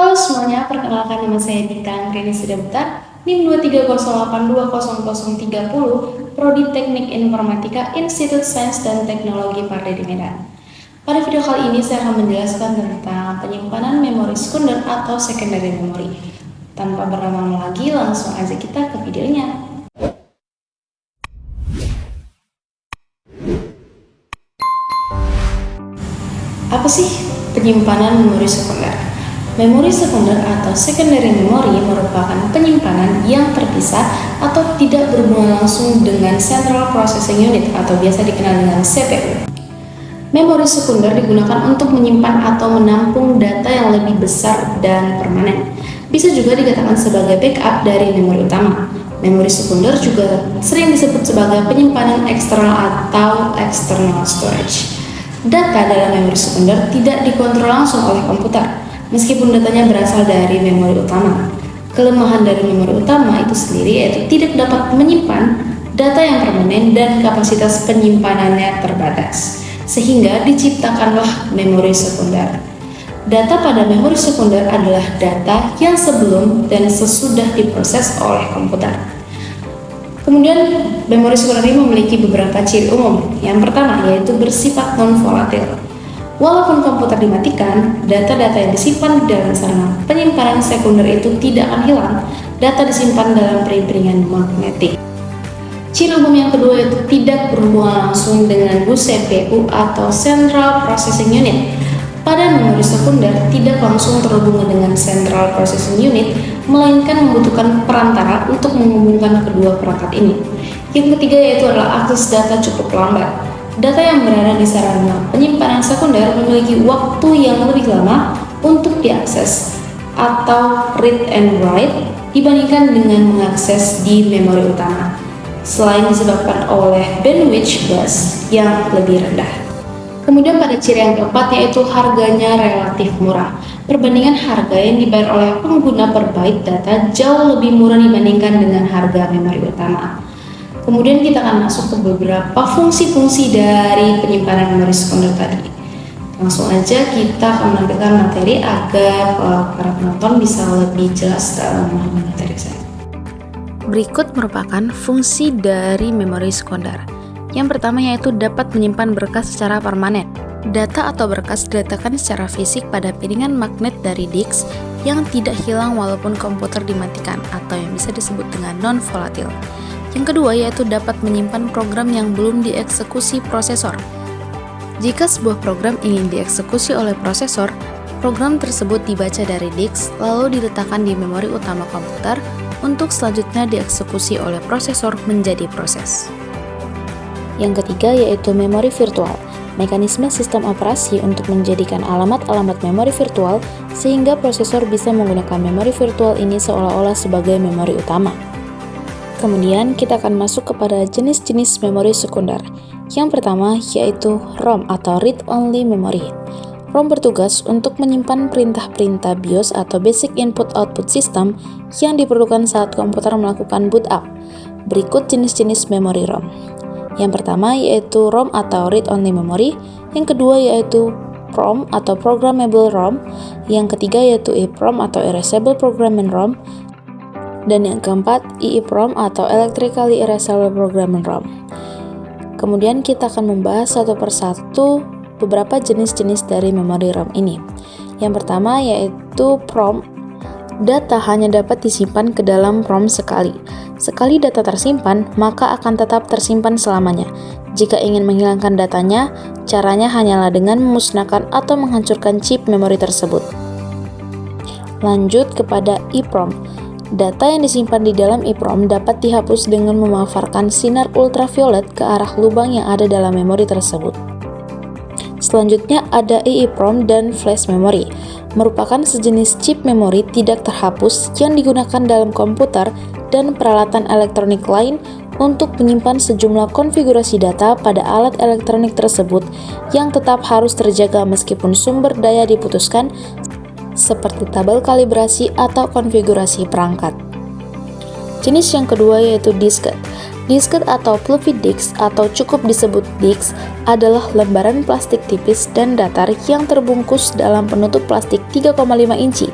Halo semuanya, perkenalkan nama saya Dita Anggreni Sudabutar, NIM 230820030, Prodi Teknik Informatika, Institut Sains dan Teknologi Parda di Medan. Pada video kali ini saya akan menjelaskan tentang penyimpanan memori sekunder atau secondary memory. Tanpa berlama-lama lagi, langsung aja kita ke videonya. Apa sih penyimpanan memori sekunder? Memori sekunder atau secondary memory merupakan penyimpanan yang terpisah atau tidak berhubungan langsung dengan Central Processing Unit atau biasa dikenal dengan CPU. Memori sekunder digunakan untuk menyimpan atau menampung data yang lebih besar dan permanen. Bisa juga dikatakan sebagai backup dari memori utama. Memori sekunder juga sering disebut sebagai penyimpanan eksternal atau external storage. Data dalam memori sekunder tidak dikontrol langsung oleh komputer, meskipun datanya berasal dari memori utama. Kelemahan dari memori utama itu sendiri yaitu tidak dapat menyimpan data yang permanen dan kapasitas penyimpanannya terbatas, sehingga diciptakanlah memori sekunder. Data pada memori sekunder adalah data yang sebelum dan sesudah diproses oleh komputer. Kemudian, memori sekunder ini memiliki beberapa ciri umum. Yang pertama yaitu bersifat non-volatil. Walaupun komputer dimatikan, data-data yang disimpan di dalam sarana penyimpanan sekunder itu tidak akan hilang. Data disimpan dalam pering-peringan magnetik. Ciri umum yang kedua yaitu tidak berhubungan langsung dengan bus CPU atau Central Processing Unit. Pada memori sekunder tidak langsung terhubung dengan Central Processing Unit, melainkan membutuhkan perantara untuk menghubungkan kedua perangkat ini. Yang ketiga yaitu adalah akses data cukup lambat. Data yang berada di sarana penyimpanan sekunder memiliki waktu yang lebih lama untuk diakses atau read and write dibandingkan dengan mengakses di memori utama, selain disebabkan oleh bandwidth bus yang lebih rendah. Kemudian pada ciri yang keempat yaitu harganya relatif murah. Perbandingan harga yang dibayar oleh pengguna per byte data jauh lebih murah dibandingkan dengan harga memori utama. Kemudian kita akan masuk ke beberapa fungsi-fungsi dari penyimpanan memori sekunder tadi. Langsung aja kita akan menampilkan materi agar para penonton bisa lebih jelas dalam memahami materi saya. Berikut merupakan fungsi dari memori sekunder. Yang pertama yaitu dapat menyimpan berkas secara permanen. Data atau berkas diletakkan secara fisik pada piringan magnet dari disk yang tidak hilang walaupun komputer dimatikan atau yang bisa disebut dengan non-volatil. Yang kedua yaitu dapat menyimpan program yang belum dieksekusi prosesor. Jika sebuah program ingin dieksekusi oleh prosesor, program tersebut dibaca dari disk lalu diletakkan di memori utama komputer untuk selanjutnya dieksekusi oleh prosesor menjadi proses. Yang ketiga yaitu memori virtual, mekanisme sistem operasi untuk menjadikan alamat-alamat memori virtual sehingga prosesor bisa menggunakan memori virtual ini seolah-olah sebagai memori utama. Kemudian kita akan masuk kepada jenis-jenis memori sekunder. Yang pertama yaitu ROM atau Read Only Memory. ROM bertugas untuk menyimpan perintah-perintah BIOS atau Basic Input Output System yang diperlukan saat komputer melakukan boot up. Berikut jenis-jenis memori ROM. Yang pertama yaitu ROM atau Read Only Memory, yang kedua yaitu PROM atau Programmable ROM, yang ketiga yaitu EEPROM atau Erasable Programmable ROM, dan yang keempat EEPROM atau Electrically Erasable Programmable ROM. Kemudian kita akan membahas satu persatu beberapa jenis-jenis dari memori ROM ini. Yang pertama yaitu PROM. Data hanya dapat disimpan ke dalam ROM sekali. Sekali data tersimpan, maka akan tetap tersimpan selamanya. Jika ingin menghilangkan datanya, caranya hanyalah dengan memusnahkan atau menghancurkan chip memori tersebut. Lanjut kepada EEPROM. Data yang disimpan di dalam EEPROM dapat dihapus dengan memanfaatkan sinar ultraviolet ke arah lubang yang ada dalam memori tersebut. Selanjutnya ada EEPROM dan flash memory, merupakan sejenis chip memori tidak terhapus yang digunakan dalam komputer dan peralatan elektronik lain untuk menyimpan sejumlah konfigurasi data pada alat elektronik tersebut yang tetap harus terjaga meskipun sumber daya diputuskan, seperti tabel kalibrasi atau konfigurasi perangkat. Jenis yang kedua yaitu disket. Disket atau floppy disk atau cukup disebut disk adalah lembaran plastik tipis dan datar yang terbungkus dalam penutup plastik 3,5 inci.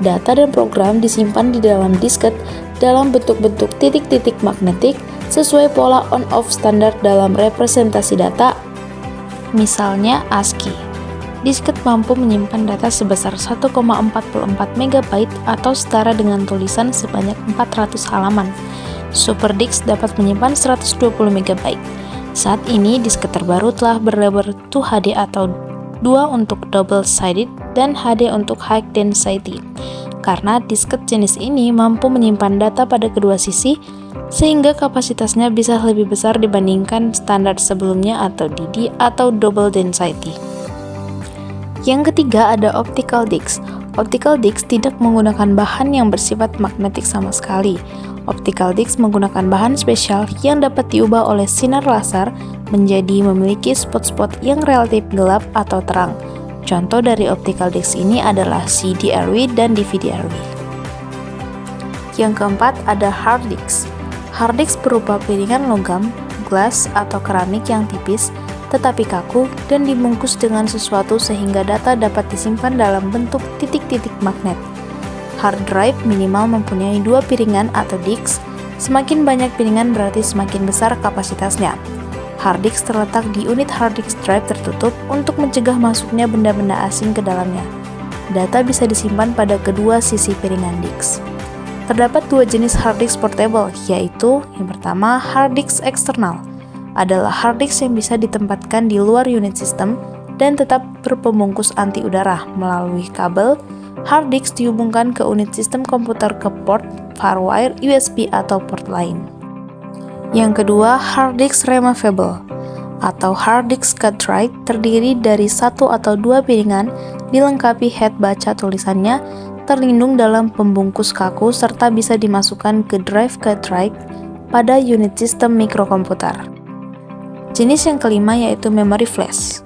Data dan program disimpan di dalam disket dalam bentuk-bentuk titik-titik magnetik sesuai pola on-off standar dalam representasi data, misalnya ASCII. Disket mampu menyimpan data sebesar 1,44 MB atau setara dengan tulisan sebanyak 400 halaman. SuperDisk dapat menyimpan 120 MB. Saat ini, disket terbaru telah berlebar 2HD atau 2 untuk double-sided dan HD untuk high density. Karena disket jenis ini mampu menyimpan data pada kedua sisi, sehingga kapasitasnya bisa lebih besar dibandingkan standar sebelumnya atau DD atau double density. Yang ketiga ada optical disc. Optical disc tidak menggunakan bahan yang bersifat magnetik sama sekali. Optical disc menggunakan bahan spesial yang dapat diubah oleh sinar laser menjadi memiliki spot-spot yang relatif gelap atau terang. Contoh dari optical disc ini adalah CD-RW dan DVD-RW. Yang keempat ada hard disk. Hard disk berupa piringan logam, gelas, atau keramik yang tipis tetapi kaku dan dibungkus dengan sesuatu sehingga data dapat disimpan dalam bentuk titik-titik magnet. Hard drive minimal mempunyai 2 piringan atau disk. Semakin banyak piringan berarti semakin besar kapasitasnya. Hard disk terletak di unit hard disk drive tertutup untuk mencegah masuknya benda-benda asing ke dalamnya. Data bisa disimpan pada kedua sisi piringan disk. Terdapat 2 jenis hard disk portable, yaitu yang pertama hard disk eksternal. Adalah hard disk yang bisa ditempatkan di luar unit sistem dan tetap berpembungkus anti udara. Melalui kabel, hard disk dihubungkan ke unit sistem komputer ke port firewire USB atau port lain. Yang kedua, hard disk removable atau hard disk cartridge terdiri dari 1 atau 2 piringan dilengkapi head baca tulisannya, terlindung dalam pembungkus kaku serta bisa dimasukkan ke drive cartridge pada unit sistem mikrokomputer. Jenis yang kelima yaitu memory flash.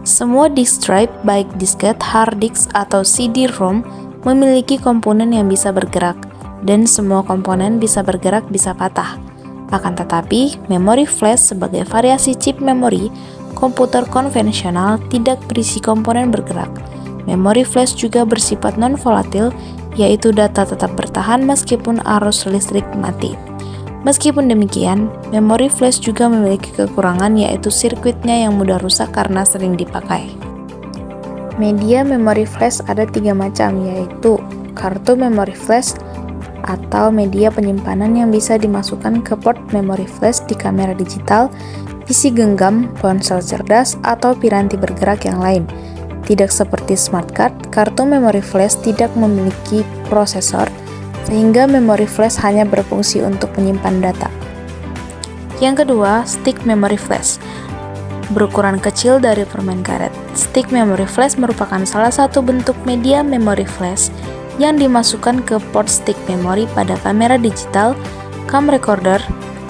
Semua disk drive, baik disket, hard disk, atau CD-ROM, memiliki komponen yang bisa bergerak, dan semua komponen bisa bergerak bisa patah. Akan tetapi, memory flash sebagai variasi chip memori komputer konvensional tidak berisi komponen bergerak. Memori flash juga bersifat non-volatil, yaitu data tetap bertahan meskipun arus listrik mati. Meskipun demikian, memori flash juga memiliki kekurangan yaitu sirkuitnya yang mudah rusak karena sering dipakai. Media memori flash ada 3 macam, yaitu kartu memori flash atau media penyimpanan yang bisa dimasukkan ke port memori flash di kamera digital, PC genggam, ponsel cerdas, atau piranti bergerak yang lain. Tidak seperti smart card, kartu memori flash tidak memiliki prosesor, sehingga memori flash hanya berfungsi untuk menyimpan data. Yang kedua, stick memory flash. Berukuran kecil dari permen karet. Stick memory flash merupakan salah satu bentuk media memory flash yang dimasukkan ke port stick memori pada kamera digital, cam recorder,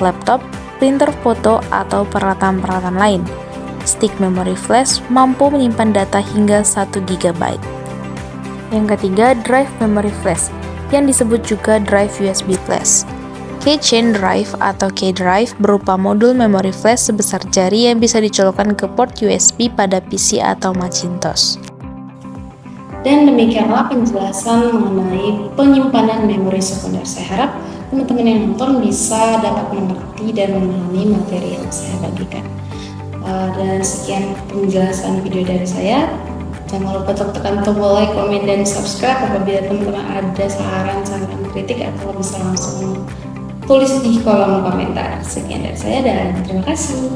laptop, printer foto, atau peralatan-peralatan lain. Stick memory flash mampu menyimpan data hingga 1 GB. Yang ketiga, drive memory flash, yang disebut juga drive USB flash. Keychain drive atau K-drive berupa modul memori flash sebesar jari yang bisa dicolokkan ke port USB pada PC atau Macintosh. Dan demikianlah penjelasan mengenai penyimpanan memori sekunder. Saya harap teman-teman yang nonton bisa dapat mengerti dan memahami materi yang saya bagikan. Dan sekian penjelasan video dari saya. Jangan lupa untuk tekan tombol like, komen, dan subscribe. Apabila teman-teman ada saran kritik atau bisa langsung tulis di kolom komentar. Sekian dari saya dan terima kasih.